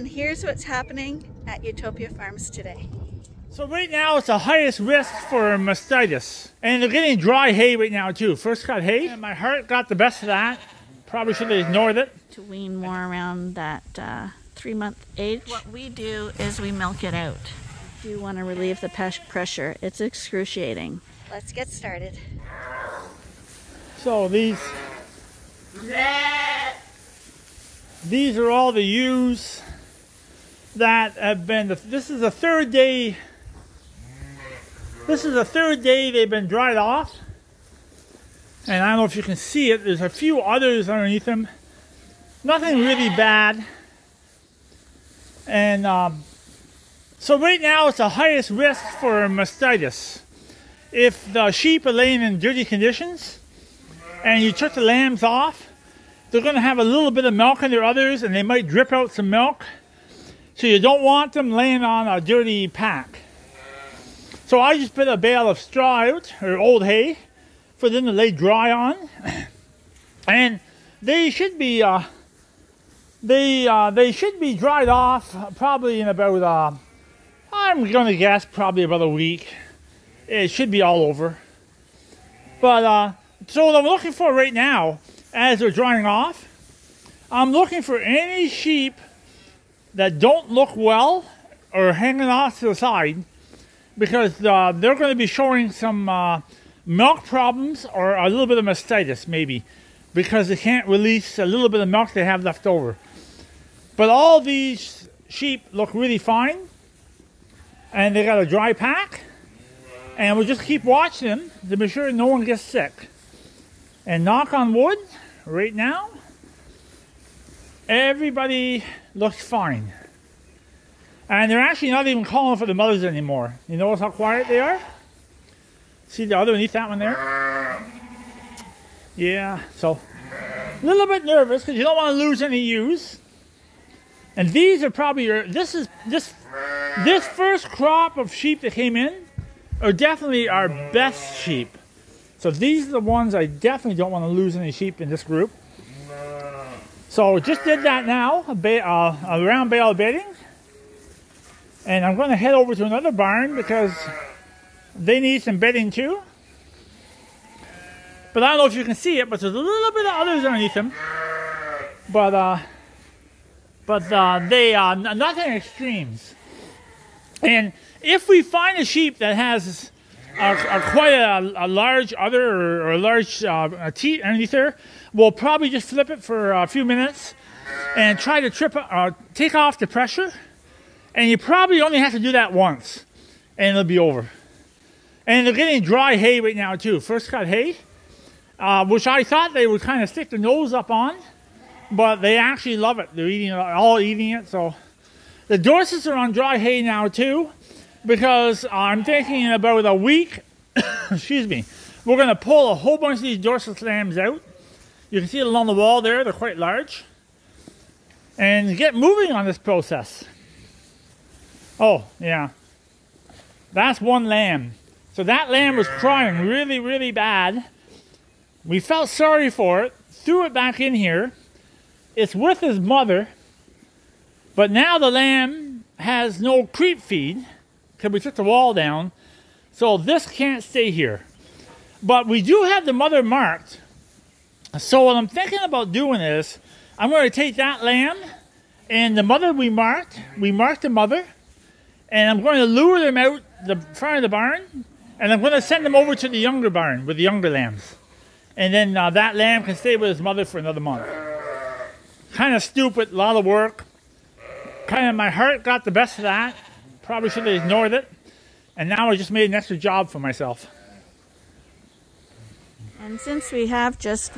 And here's what's happening at Utopia Farms today. So right now it's the highest risk for mastitis. And they're getting dry hay right now too. First cut hay. And my heart got the best of that. Probably should have ignored it. To wean more around that 3-month age, what we do is we milk it out. You want to relieve the pressure. It's excruciating. Let's get started. So these are all the ewes that have been, this is the third day they've been dried off. And I don't know if you can see it, there's a few others underneath them. Nothing really bad. And so right now it's the highest risk for mastitis. If the sheep are laying in dirty conditions and you took the lambs off, they're going to have a little bit of milk in their udders and they might drip out some milk. So you don't want them laying on a dirty pack. So I just put a bale of straw out, or old hay, for them to lay dry on. And they should be dried off probably in about I'm gonna guess probably about a week. It should be all over. But so what I'm looking for right now, as they're drying off, I'm looking for any sheep that don't look well or hanging off to the side, because they're going to be showing some milk problems or a little bit of mastitis maybe, because they can't release a little bit of milk they have left over. But all these sheep look really fine, and they got a dry pack, and we'll just keep watching them to be sure no one gets sick. And knock on wood, right now, everybody looks fine. And they're actually not even calling for the mothers anymore. You notice how quiet they are? See the other underneath that one there? Yeah, so a little bit nervous because you don't want to lose any ewes. And these are probably this first crop of sheep that came in are definitely our best sheep. So these are the ones I definitely don't want to lose any sheep in this group. So just did that now, a round bale of bedding. And I'm going to head over to another barn because they need some bedding too. But I don't know if you can see it, but there's a little bit of others underneath them. But they are nothing extremes. And if we find a sheep that has quite a large udder or a large teat underneath there, we'll probably just flip it for a few minutes and try to take off the pressure. And you probably only have to do that once, and it'll be over. And they're getting dry hay right now too, first cut hay, which I thought they would kind of stick their nose up on, but they actually love it. They're all eating it. So the Dorsets are on dry hay now too, because I'm thinking in about a week, excuse me, we're going to pull a whole bunch of these Dorset Lambs out. You can see it along the wall there, they're quite large. And get moving on this process. Oh, yeah. That's one lamb. So that lamb was crying really, really bad. We felt sorry for it, threw it back in here. It's with his mother. But now the lamb has no creep feed because we took the wall down. So this can't stay here. But we do have the mother marked. So what I'm thinking about doing is, I'm going to take that lamb and the mother we marked the mother, and I'm going to lure them out the front of the barn, and I'm going to send them over to the younger barn with the younger lambs. And then that lamb can stay with his mother for another month. Kind of stupid, a lot of work. Kind of my heart got the best of that. Probably should have ignored it. And now I just made an extra job for myself. And since we have just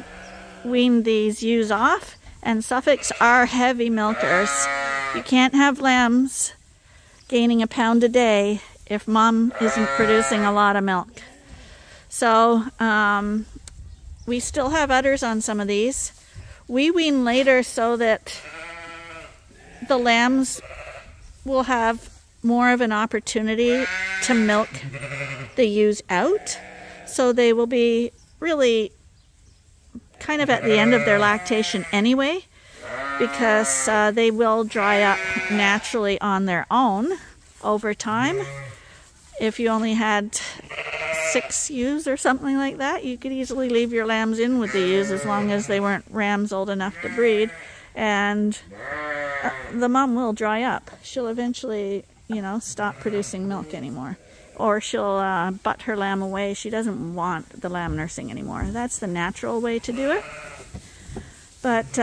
weaned these ewes off, and Suffolks are heavy milkers, you can't have lambs gaining a pound a day if mom isn't producing a lot of milk. So we still have udders on some of these. We wean later so that the lambs will have more of an opportunity to milk the ewes out. So they will be really kind of at the end of their lactation anyway, because they will dry up naturally on their own over time. If you only had 6 ewes or something like that, you could easily leave your lambs in with the ewes as long as they weren't rams old enough to breed, and the mom will dry up. She'll eventually, stop producing milk anymore, or she'll butt her lamb away. She doesn't want the lamb nursing anymore. That's the natural way to do it. But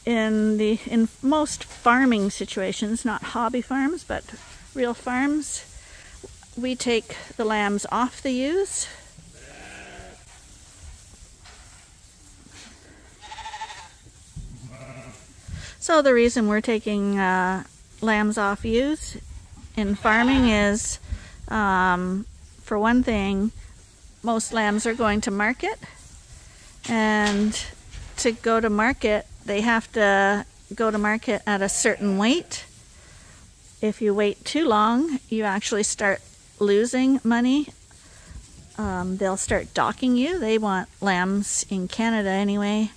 in most farming situations, not hobby farms, but real farms, we take the lambs off the ewes. So the reason we're taking lambs off ewes in farming is, for one thing, most lambs are going to market, and to go to market, they have to go to market at a certain weight. If you wait too long, you actually start losing money. They'll start docking you. They want lambs in Canada anyway.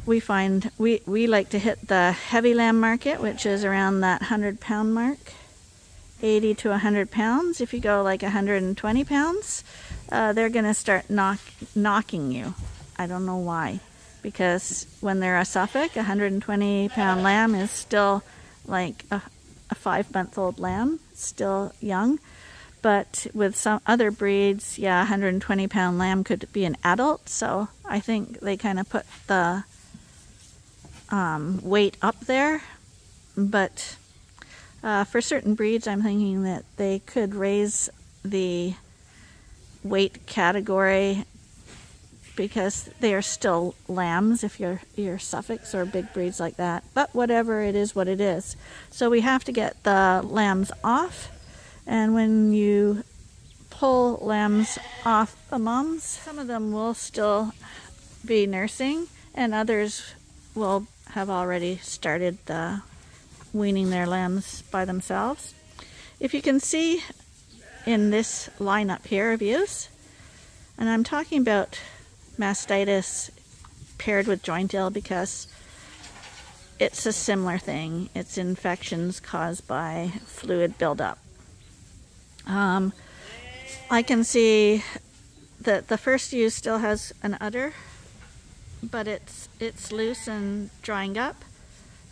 We find we like to hit the heavy lamb market, which is around that 100-pound mark, 80 to 100 pounds. If you go like 120 pounds, they're going to start knocking you. I don't know why, because when they're a Suffolk, 120-pound lamb is still like a 5-month-old lamb, still young. But with some other breeds, yeah, 120-pound lamb could be an adult. So I think they kind of put the weight up there. But for certain breeds, I'm thinking that they could raise the weight category, because they are still lambs if you're Suffolks or big breeds like that. But whatever, it is what it is. So we have to get the lambs off, and when you pull lambs off the moms, some of them will still be nursing, and others will have already started weaning their lambs by themselves. If you can see in this lineup here of ewes, and I'm talking about Mastitis paired with joint ill because it's a similar thing. It's infections caused by fluid buildup. I can see that the first ewe still has an udder, but it's loose and drying up.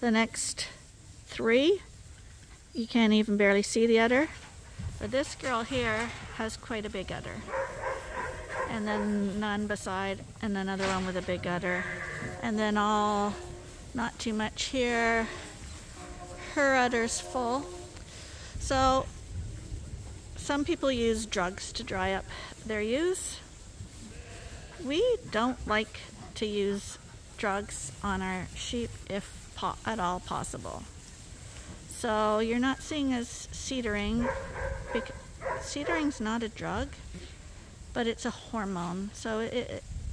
The next 3, you can't even barely see the udder. But this girl here has quite a big udder. And then none beside, and another one with a big udder. And then all, not too much here. Her udder's full. So some people use drugs to dry up their ewes. We don't like to use drugs on our sheep if at all possible. So you're not seeing us cedering. Cedering's not a drug, but it's a hormone. So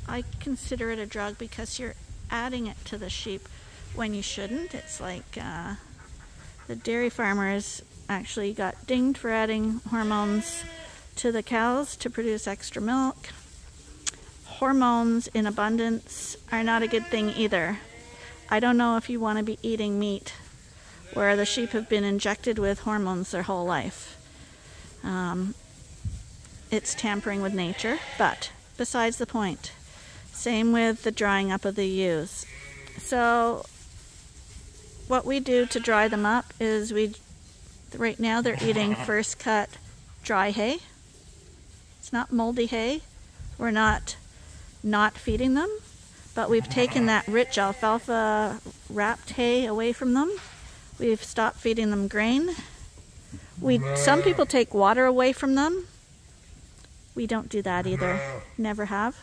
I consider it a drug because you're adding it to the sheep when you shouldn't. It's like the dairy farmers actually got dinged for adding hormones to the cows to produce extra milk. Hormones in abundance are not a good thing either. I don't know if you want to be eating meat where the sheep have been injected with hormones their whole life. It's tampering with nature, but besides the point. Same with the drying up of the ewes. So what we do to dry them up is right now they're eating first cut dry hay. It's not moldy hay. We're not feeding them, but we've taken that rich alfalfa wrapped hay away from them. We've stopped feeding them grain. Some people take water away from them. We don't do that either. Never have.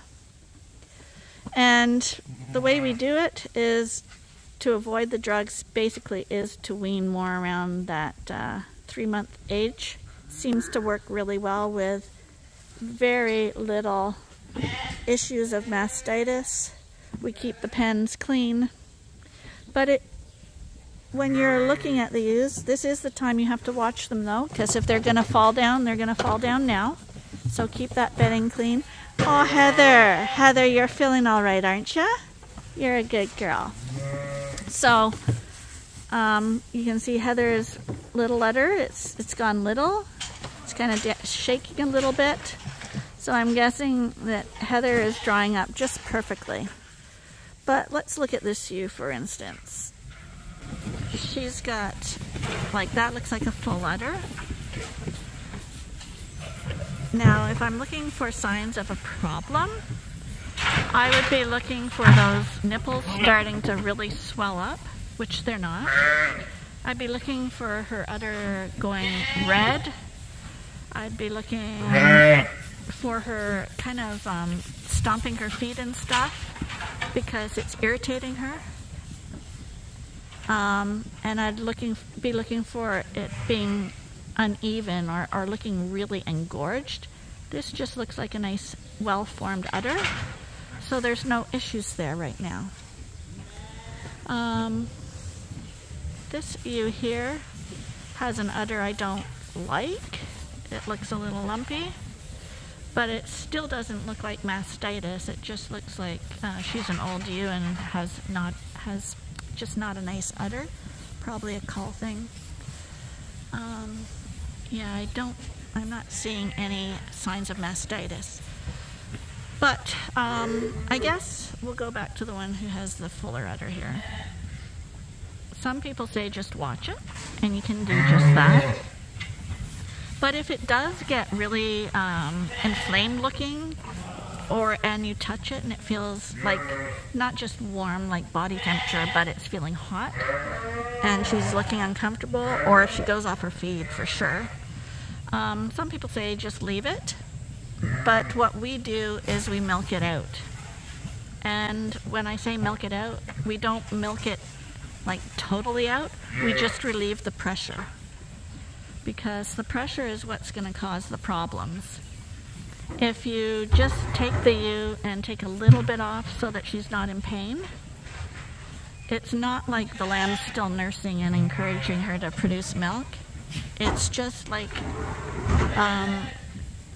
And the way we do it is to avoid the drugs, basically, is to wean more around that 3-month age. Seems to work really well with very little issues of mastitis. We keep the pens clean. But when you're looking at the ewes, this is the time you have to watch them though, because if they're going to fall down, they're going to fall down now. So keep that bedding clean. Oh, Heather, you're feeling all right, aren't you? You're a good girl. So, you can see Heather's little udder. It's gone little. It's kind of shaking a little bit. So I'm guessing that Heather is drying up just perfectly. But let's look at this ewe, for instance. She's got, like, that looks like a full udder. Now, if I'm looking for signs of a problem, I would be looking for those nipples starting to really swell up, which they're not. I'd be looking for her udder going red. I'd be looking for her kind of stomping her feet and stuff because it's irritating her. And I'd be looking for it being uneven or looking really engorged. This just looks like a nice, well-formed udder, so there's no issues there right now. This ewe here has an udder I don't like. It looks a little lumpy, but it still doesn't look like mastitis. It just looks like she's an old ewe and has just not a nice udder. Probably a cull thing. Yeah, I'm not seeing any signs of mastitis. But I guess we'll go back to the one who has the fuller udder here. Some people say just watch it, and you can do just that. But if it does get really inflamed looking, and you touch it and it feels like not just warm like body temperature, but it's feeling hot, and she's looking uncomfortable, or if she goes off her feed for sure. Some people say just leave it, but what we do is we milk it out. And when I say milk it out, we don't milk it like totally out, we just relieve the pressure, because the pressure is what's going to cause the problems. If you just take the ewe and take a little bit off so that she's not in pain, it's not like the lamb's still nursing and encouraging her to produce milk. It's just like,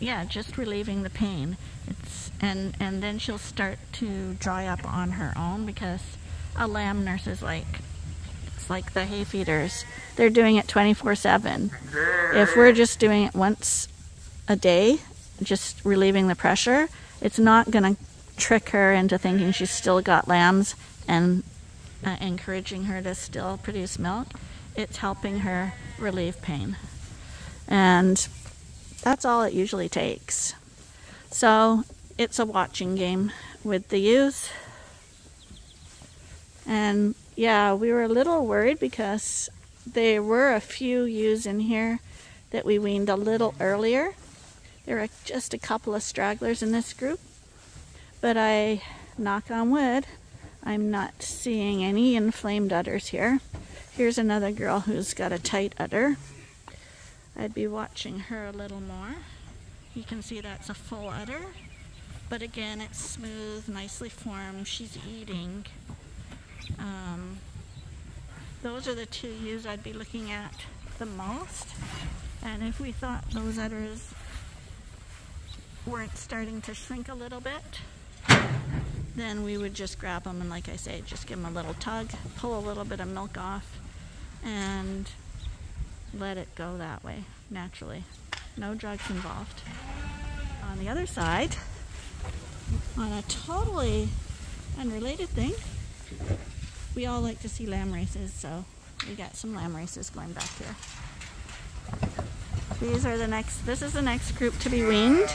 yeah, just relieving the pain. And then she'll start to dry up on her own, because a lamb nurses like the hay feeders. They're doing it 24/7. If we're just doing it once a day, just relieving the pressure, it's not going to trick her into thinking she's still got lambs and encouraging her to still produce milk. It's helping her relieve pain. And that's all it usually takes. So it's a watching game with the ewes. And yeah, we were a little worried because there were a few ewes in here that we weaned a little earlier. There are just a couple of stragglers in this group, but I, knock on wood, I'm not seeing any inflamed udders here. Here's another girl who's got a tight udder. I'd be watching her a little more. You can see that's a full udder, but again, it's smooth, nicely formed. She's eating. Those are the two ewes I'd be looking at the most. And if we thought those udders weren't starting to shrink a little bit, then we would just grab them and, like I say, just give them a little tug, pull a little bit of milk off, and let it go that way, naturally. No drugs involved. On the other side, on a totally unrelated thing, we all like to see lamb races, so we got some lamb races going back here. This is the next group to be weaned.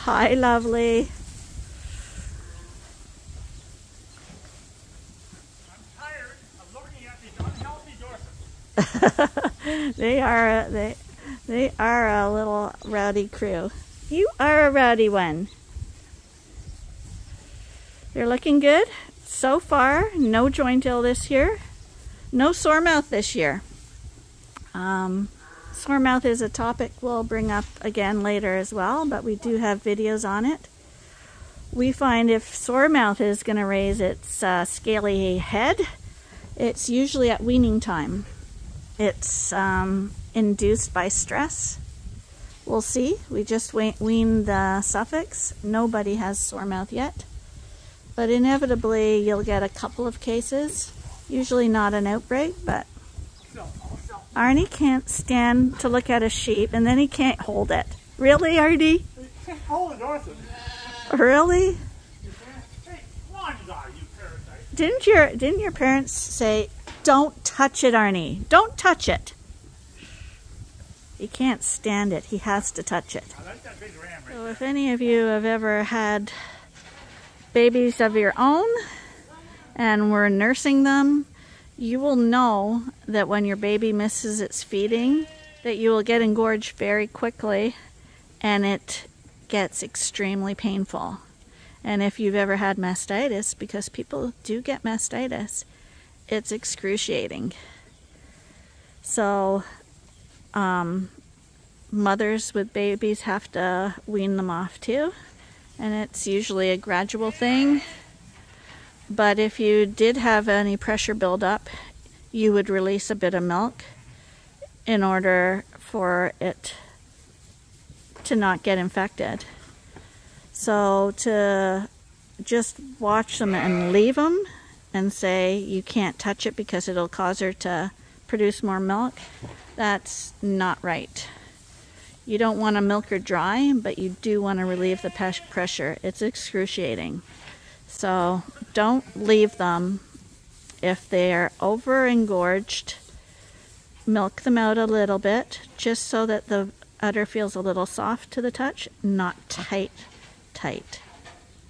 Hi, lovely. I'm tired of looking at these unhealthy Dorsets. They are a little rowdy crew. You are a rowdy one. They're looking good. So far, no joint ill this year. No sore mouth this year. Sore mouth is a topic we'll bring up again later as well, but we do have videos on it. We find if sore mouth is going to raise its scaly head, it's usually at weaning time. It's induced by stress. We'll see. We just weaned the Suffolks. Nobody has sore mouth yet. But inevitably, you'll get a couple of cases. Usually not an outbreak, but Arnie can't stand to look at a sheep, and then he can't hold it. Really, Arnie? You can't hold it, Dorset. Really? Hey, come on, you parasite. Didn't your parents say, "Don't touch it, Arnie. Don't touch it"? He can't stand it. He has to touch it. I like that big ram right So if any of you have ever had babies of your own and were nursing them, you will know that when your baby misses its feeding, that you will get engorged very quickly, and it gets extremely painful. And if you've ever had mastitis, because people do get mastitis, it's excruciating. So mothers with babies have to wean them off too, and it's usually a gradual thing. But if you did have any pressure buildup, you would release a bit of milk in order for it to not get infected. So to just watch them and leave them and say you can't touch it because it'll cause her to produce more milk, that's not right. You don't want to milk her dry, but you do want to relieve the pressure. It's excruciating. So don't leave them. If they're over engorged, milk them out a little bit, just so that the udder feels a little soft to the touch, not tight.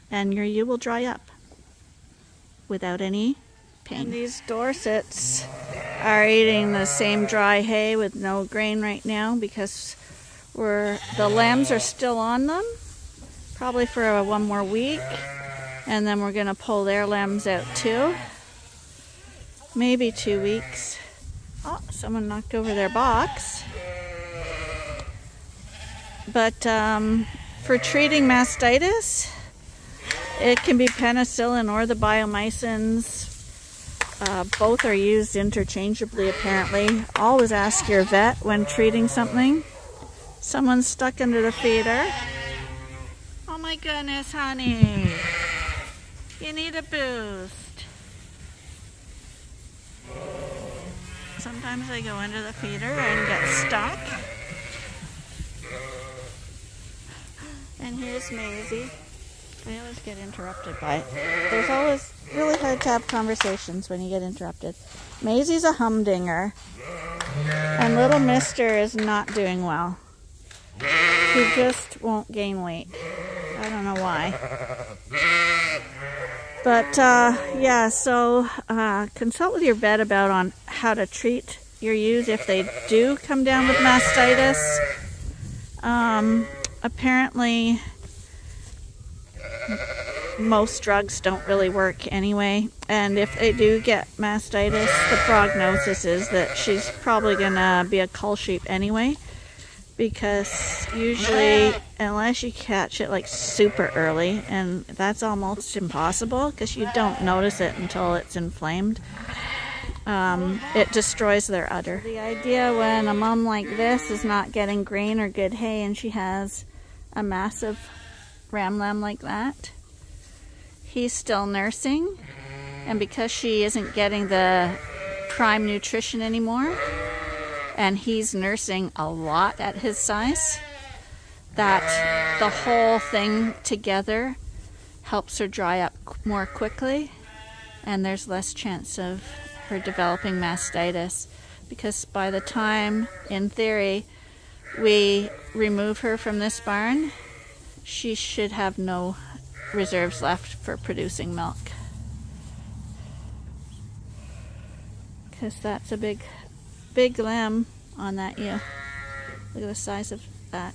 And your ewe will dry up without any pain. And these Dorsets are eating the same dry hay with no grain right now because the lambs are still on them, probably for one more week, and then we're going to pull their lambs out too. Maybe 2 weeks. Oh, someone knocked over their box. But for treating mastitis, it can be penicillin or the biomycins. Both are used interchangeably, apparently. Always ask your vet when treating something. Someone's stuck under the feeder. Oh my goodness, honey. You need a boost. Sometimes I go into the feeder and get stuck. And here's Maisie. I always get interrupted by it. There's always really hard to have conversations when you get interrupted. Maisie's a humdinger. And little mister is not doing well. He just won't gain weight. I don't know why. But yeah, so consult with your vet about on how to treat your ewes if they do come down with mastitis. Apparently, most drugs don't really work anyway, and if they do get mastitis, the prognosis is that she's probably gonna be a cull sheep anyway, because usually, unless you catch it like super early, and that's almost impossible because you don't notice it until it's inflamed, it destroys their udder. The idea when a mom like this is not getting grain or good hay and she has a massive ram lamb like that, he's still nursing, and because she isn't getting the prime nutrition anymore, and he's nursing a lot at his size, that the whole thing together helps her dry up more quickly, and there's less chance of her developing mastitis, because by the time, in theory, we remove her from this barn, she should have no reserves left for producing milk. Because that's a big lamb on that ewe. Look at the size of that.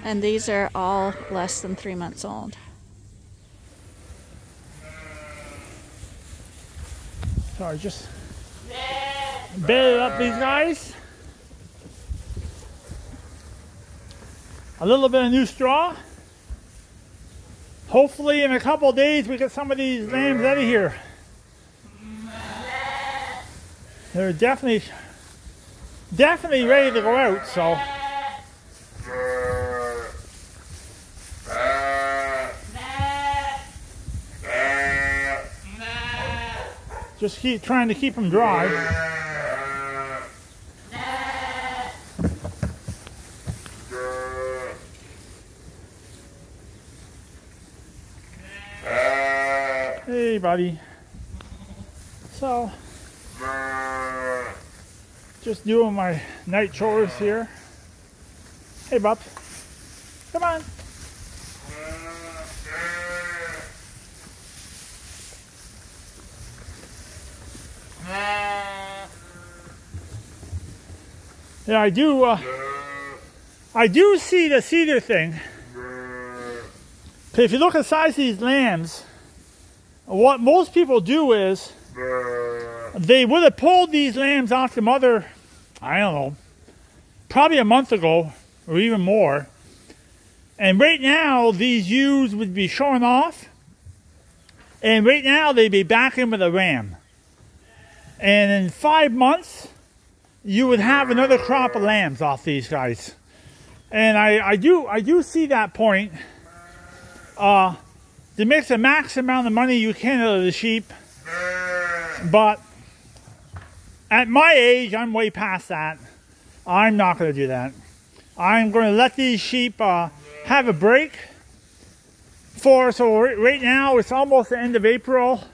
And these are all less than 3 months old. Sorry, just baited up these guys. A little bit of new straw. Hopefully in a couple of days we get some of these lambs out of here. They're definitely ready to go out, so Just keep trying to keep them dry. Hey, buddy. So, just doing my night chores here. Hey, bub. Come on. Yeah, I do see the cedar thing. If you look at the size of these lambs, what most people do is they would have pulled these lambs off the mother, I don't know, probably a month ago or even more. And right now, these ewes would be showing off. And right now, they'd be back in with a ram. And in 5 months, you would have another crop of lambs off these guys. And I do see that point. To make the max amount of money you can out of the sheep. But at my age, I'm way past that. I'm not going to do that. I'm going to let these sheep have a break. So right now, it's almost the end of April.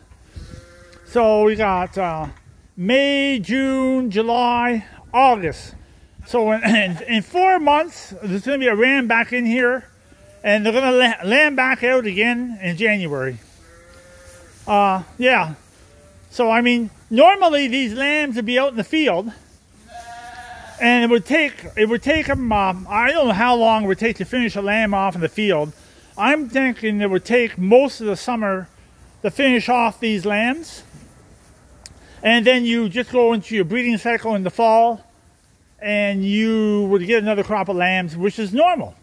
So we got May, June, July, August. So in 4 months, there's going to be a ram back in here. And they're going to lamb back out again in January. Yeah. So, I mean, normally these lambs would be out in the field. And it would take them, I don't know how long it would take to finish a lamb off in the field. I'm thinking it would take most of the summer to finish off these lambs. And then you just go into your breeding cycle in the fall. And you would get another crop of lambs, which is normal.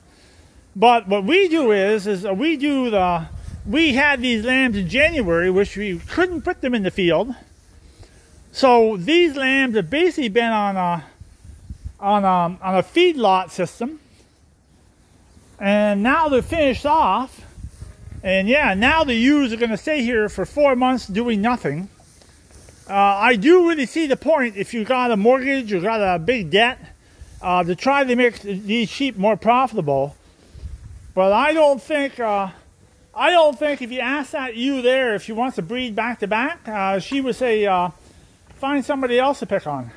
But what we do is we had these lambs in January, which we couldn't put them in the field. So these lambs have basically been on a feedlot system. And now they're finished off. And yeah, now the ewes are going to stay here for 4 months doing nothing. I do really see the point if you got a mortgage or got a big debt to try to make these sheep more profitable. But I don't think if you ask that ewe there if she wants to breed back to back, she would say find somebody else to pick on.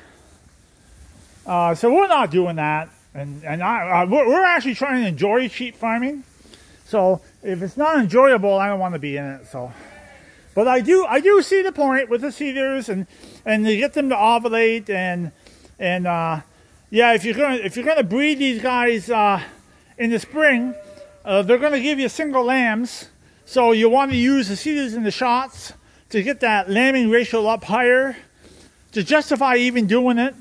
So we're not doing that, and we're actually trying to enjoy sheep farming. So if it's not enjoyable, I don't want to be in it. So, but I do see the point with the cedars and to get them to ovulate and yeah, if you're gonna breed these guys in the spring. They're going to give you single lambs, so you want to use the cedars and the shots to get that lambing ratio up higher, to justify even doing it.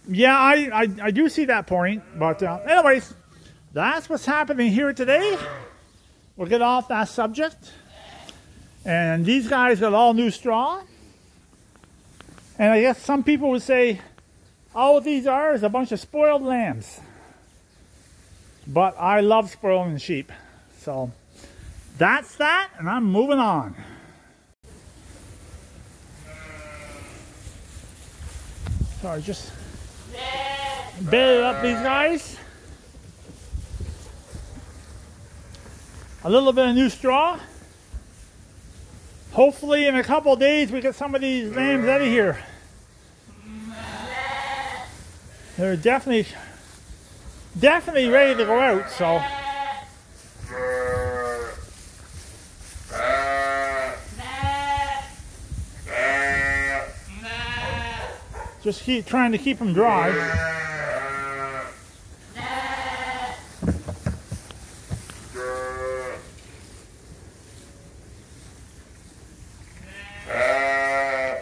Yeah, I do see that point, but anyways, that's what's happening here today. We'll get off that subject. And these guys got all new straw. And I guess some people would say, all these are is a bunch of spoiled lambs. But I love spoiling sheep. So that's that, and I'm moving on. Sorry, just bedded up these guys. A little bit of new straw. Hopefully in a couple of days we get some of these lambs out of here. They're definitely ready to go out, so. Just keep trying to keep them dry.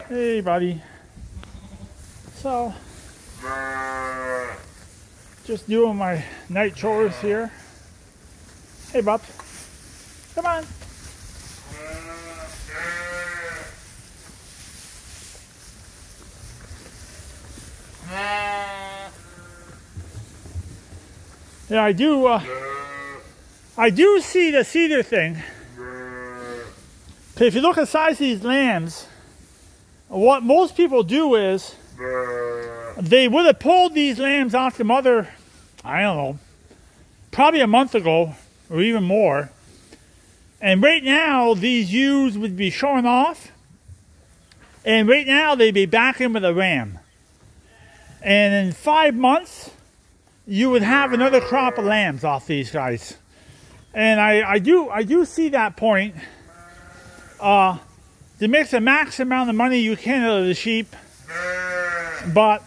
Hey, buddy. So, just doing my night chores here. Hey, bub. Come on. Yeah, I do see the cedar thing. If you look at the size of these lambs, what most people do is they would have pulled these lambs off the mother, I don't know, probably a month ago or even more. And right now, these ewes would be showing off. And right now, they'd be back in with a ram. And in 5 months, you would have another crop of lambs off these guys. And I do see that point. To make the max amount of money you can out of the sheep. But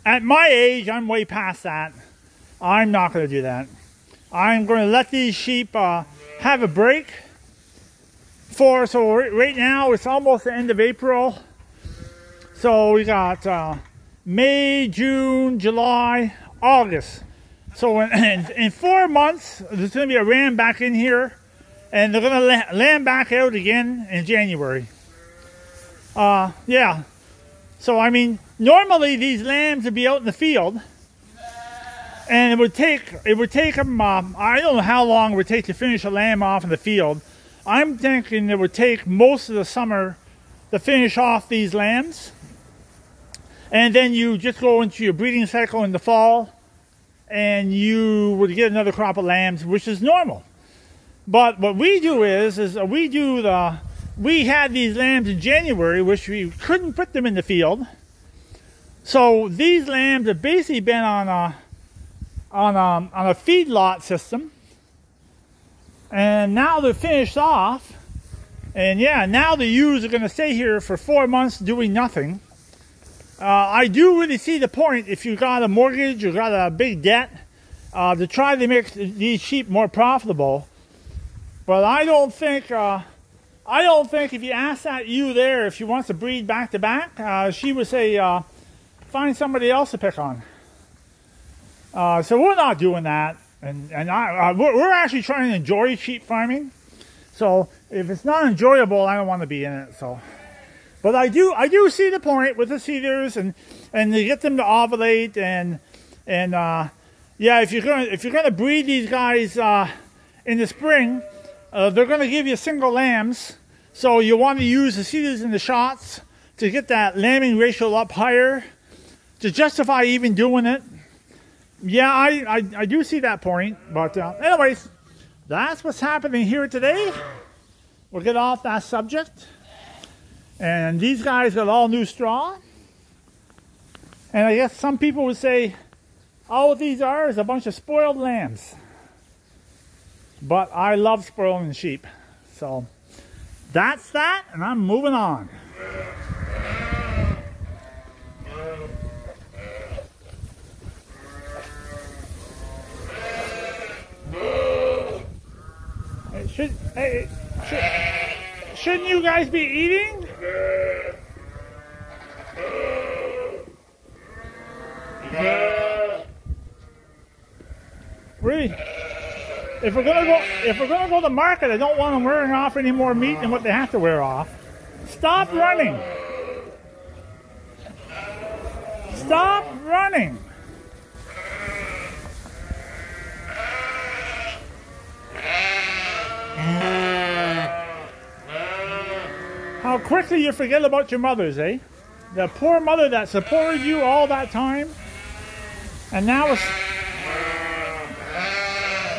at my age, I'm way past that. I'm not going to do that. I'm going to let these sheep have a break. So right now, it's almost the end of April. So we got May, June, July, August. So in 4 months, there's going to be a ram back in here. And they're going to lamb back out again in January. Yeah. So, I mean, normally these lambs would be out in the field. And it would take them, I don't know how long it would take to finish a lamb off in the field. I'm thinking it would take most of the summer to finish off these lambs. And then you just go into your breeding cycle in the fall. And you would get another crop of lambs, which is normal. But what we do is we had these lambs in January, which we couldn't put them in the field. So these lambs have basically been on a feedlot system. And now they're finished off. And yeah, now the ewes are going to stay here for 4 months doing nothing. I do really see the point if you got a mortgage or got a big debt to try to make these sheep more profitable. But I don't think if you ask that ewe there if she wants to breed back to back, she would say find somebody else to pick on. So we're not doing that, and we're actually trying to enjoy sheep farming. So if it's not enjoyable, I don't want to be in it. So, but I do see the point with the cedars and to get them to ovulate and yeah, if you're gonna breed these guys in the spring. They're going to give you single lambs, so you want to use the cedars and the shots to get that lambing ratio up higher, to justify even doing it. Yeah, I do see that point, but anyways, that's what's happening here today. We'll get off that subject. And these guys got all new straw. And I guess some people would say, all what these are is a bunch of spoiled lambs. But I love spoiling sheep. So that's that, and I'm moving on. Shouldn't you guys be eating? Really? If we're gonna go to the market, I don't want them wearing off any more meat than what they have to wear off. Stop running! Stop running! How quickly you forget about your mothers, eh? The poor mother that supported you all that time, and now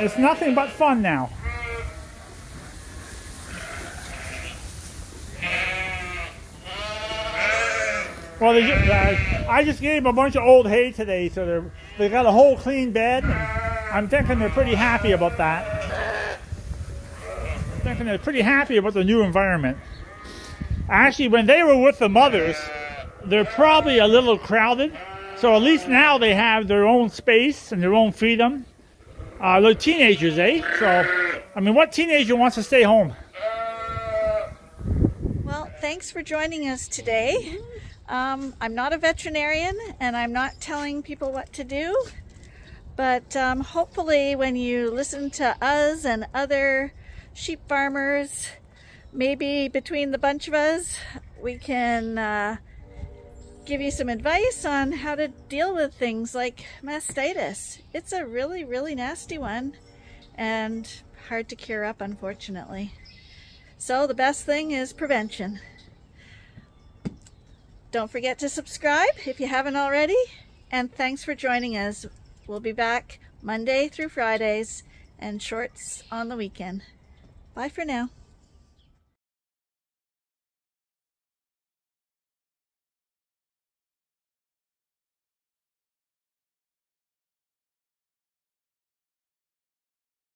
it's nothing but fun now. Well, I just gave them a bunch of old hay today, so they got a whole clean bed. I'm thinking they're pretty happy about that. I'm thinking they're pretty happy about the new environment. Actually, when they were with the mothers, they're probably a little crowded. So at least now they have their own space and their own freedom. They're teenagers, eh? So, I mean, what teenager wants to stay home? Well, thanks for joining us today. I'm not a veterinarian, and I'm not telling people what to do. But hopefully when you listen to us and other sheep farmers, maybe between the bunch of us, we can give you some advice on how to deal with things like mastitis. It's a really, really nasty one and hard to cure up, unfortunately. So the best thing is prevention. Don't forget to subscribe if you haven't already, and thanks for joining us. We'll be back Monday through Fridays and shorts on the weekend. Bye for now.